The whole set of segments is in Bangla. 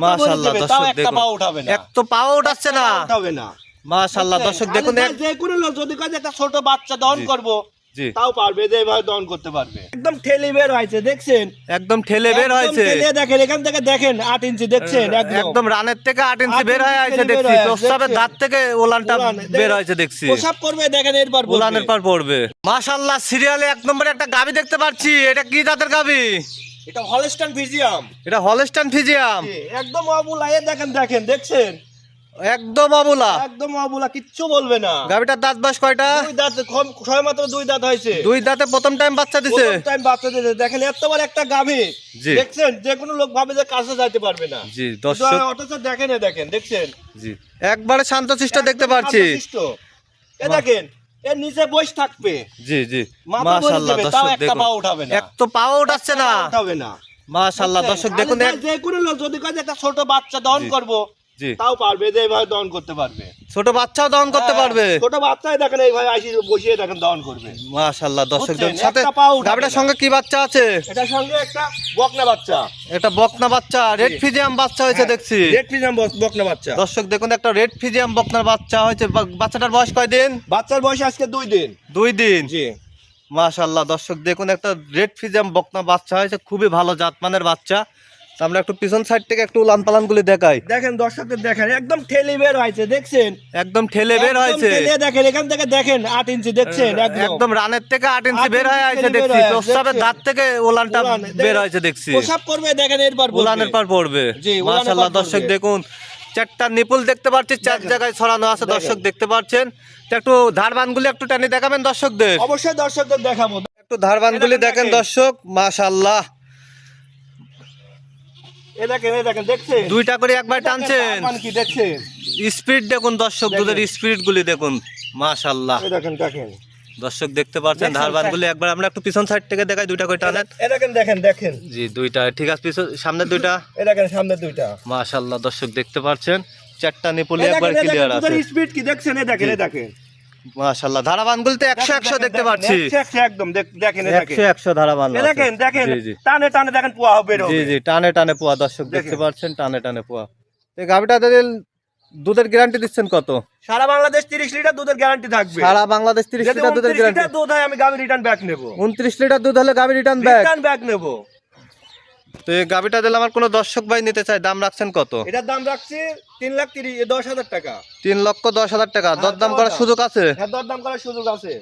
মাশাআল্লাহ দর্শক দেখুন এক তো পাও উঠাচ্ছে না মাশাআল্লাহ দর্শক দেখুন যে কোনো লোক যদি কাজে একটা ছোট বাচ্চা দহন করব জি তাও পারবে, যে ভাবে দহন করতে পারবে। একদম ঠেলে বের হয়েছে দেখছেন, একদম ঠেলে বের হয়েছে ঠেলে দেখেন, এখান থেকে দেখেন 8 ইঞ্চি দেখছেন, একদম রানের থেকে 8 ইঞ্চি বের হয়ে আছে দেখছি, প্রস্রাবের দাঁত থেকে ওলানটা বের হয়েছে দেখছি, প্রসাব করবে দেখেন, এরপর ওলানের পর পড়বে। মাশাআল্লাহ সিরিয়ালে এক নম্বরে একটা গাবি দেখতে পাচ্ছি, এটা কি জাতের গাবি? এটা হলস্টাইন ফ্রিজিয়াম। এটা হলস্টাইন ফ্রিজিয়াম, একদম অবুলা, এ দেখেন দেখেন দেখছেন, একদম অবলা, একদম অবুলা, কিচ্ছু বলবে না। গাবিটার দাঁত বয়স কয়টা? দুই দাঁত, ছয় মাত্র 2 দাঁত হয়েছে। 2 দাঁতে প্রথম টাইম বাচ্চা দিছে, প্রথম টাইম বাচ্চা দিয়েছে। দেখেন এত বড় একটা গাভী, জি দেখছেন, যে কোনো লোক ভাবে যে কাছে যাইতে পারবে না। জি দর্শক অথচ দেখেন, এ দেখেন দেখছেন, জি একবারে শান্তশিষ্ট দেখতে পাচ্ছি। শান্তশিষ্ট। এ দেখেন, এর নিচে বসে থাকবে, জি জি মাথা ভরে মাশাআল্লাহ দেবে, তাও দর্শক একটা দেখুন পা উঠাবে না, এক তো পাও উঠাচ্ছে না উঠাবে না। মাশাআল্লাহ দর্শক দেখুন যে কোনো লোক যদি কাজে একটা ছোট বাচ্চা দহন করব জি তাও পারবে, যে ভাবে দহন করতে পারবে। ছোট বাচ্চাও দহন করতে পারবে, ছোট বাচ্চাই দেখেন এই ভাই আসি বসিয়ে দেখেন দহন করবে। মাশাআল্লাহ দর্শক বুঝছেন? দেখুন সাথে একটা পা উঠাবে গাবিটার না। সঙ্গে কি বাচ্চা আছে? এটার সঙ্গে একটা বকনা বাচ্চা, এটা বকনা বাচ্চা, রেড ফিজিয়াম বাচ্চা হয়েছে দেখছি। রেড ফ্রিজিয়াম বকনা বাচ্চা। দর্শক দেখুন একটা রেড ফিজিয়াম বকনার বাচ্চা হয়েছে, বাচ্চাটার বয়স কয়দিন? বাচ্চার বয়স আজকে 2 দিন। 2 দিন। জি, মাশাআল্লাহ দর্শক দেখুন একটা রেড ফিজিয়াম বকনা বাচ্চা হয়েছে, খুবই ভালো জাতমানের বাচ্চা। তো আমরা একটু পিছন সাইড থেকে একটু উলান পালান গুলি দেখাই। দেখেন দর্শকদের দেখেন, একদম ঠেলে বের হয়েছে দেখছেন, একদম ঠেলে বের হয়েছে, ঠেলে দেখেন, এখান থেকে দেখেন 8 ইঞ্চি দেখছেন, একদম রানের থেকে 8 ইঞ্চি 8 বের হয়ে ইঞ্চি আছে বের দেখছি, হয়ে আছে, প্রস্রাবের দেখছেন? দাঁত থেকে ওলানটা বের হয়েছে দেখছি, প্রসাব করবে দেখেন, এরপর ওলানের পর পড়বে। জি, ওলানের মাশাআল্লাহ পর দর্শক পড়বে। দেখুন 4টা নিপুল দেখতে পাচ্ছি, 4 দেখেন। জায়গায় ছড়ানো আছে, দেখেন। দর্শক দেখতে পাচ্ছেন। তো একটু ধারবানগুলি একটু টানি দেখাবেন দর্শকদের, অবশ্যই দর্শকদের দেখাবো। একটু ধারবানগুলি দেখেন, দেখেন দেখেন। দর্শক। মাশাআল্লাহ এ দেখেন, এ দেখেন দেখছেন, 2টা করে একবার টানছেন, মান কি দেখছেন, স্পিড দেখুন দর্শক, দেখেন। দুধের স্পিড গুলি দেখুন মাশাআল্লাহ এ দেখেন দেখেন দর্শক দেখতে পাচ্ছেন। দেখছেন, ধারবানগুলি একবার আমরা একটু পিছন সাইড থেকে দেখাই, 2টা করে টানেন। এ দেখেন দেখেন দেখেন, জি 2টা ঠিক আছে, পিছন সামনের 2টা এ দেখেন সামনে 2টা। মাশাআল্লাহ দর্শক দেখতে পাচ্ছেন 4টা নিপুলি এ একবার দেখেন, এ ক্লিয়ার দেখেন, আছে দুধের স্পিড কি দেখছেন, এ দেখেন, এ দেখেন মাশাআল্লাহ। ধারাবানগুলিতে 100 100 দেখতে পাচ্ছি, 100 একদম দেখেন, এ দেখেন 100 100 ধারাবান এ দেখেন দেখেন, জি জি টানে টানে দেখেন পোয়া বের জি হবে। জি টানে টানে পোয়া দর্শক দেখতে দেখেন। পাচ্ছেন, টানে টানে পোয়া। এই গাভিটা দুধের গ্যারান্টি দিচ্ছেন কত? সারা বাংলাদেশ 30 লিটার দুধের গ্যারান্টি থাকবে। সারা বাংলাদেশ 30 যদি লিটার দুধের 29 গ্যারান্টি, লিটার দুধ হয় আমি গাবি রিটার্ন ব্যাক নেব। 29 লিটার দুধ হলে গাভি রিটার্ন ব্যাক। রিটার্ন ব্যাক নেব। তো এই গাভিটা দিলে আমার কোনো দর্শক ভাই নিতে চাই, দাম রাখছেন কত? এটার দাম রাখছি 3,10,000 টাকা। 3,10,000 টাকা। দরদাম করার সুযোগ আছে? হ্যাঁ, দরদাম করার সুযোগ আছে।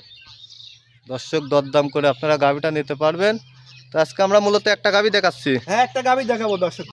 দর্শক দরদাম করে আপনারা গাভিটা নিতে পারবেন। তো আজকে আমরা মূলত একটা গাভি দেখাচ্ছি। হ্যাঁ, একটা গাবি দেখাবো দর্শক।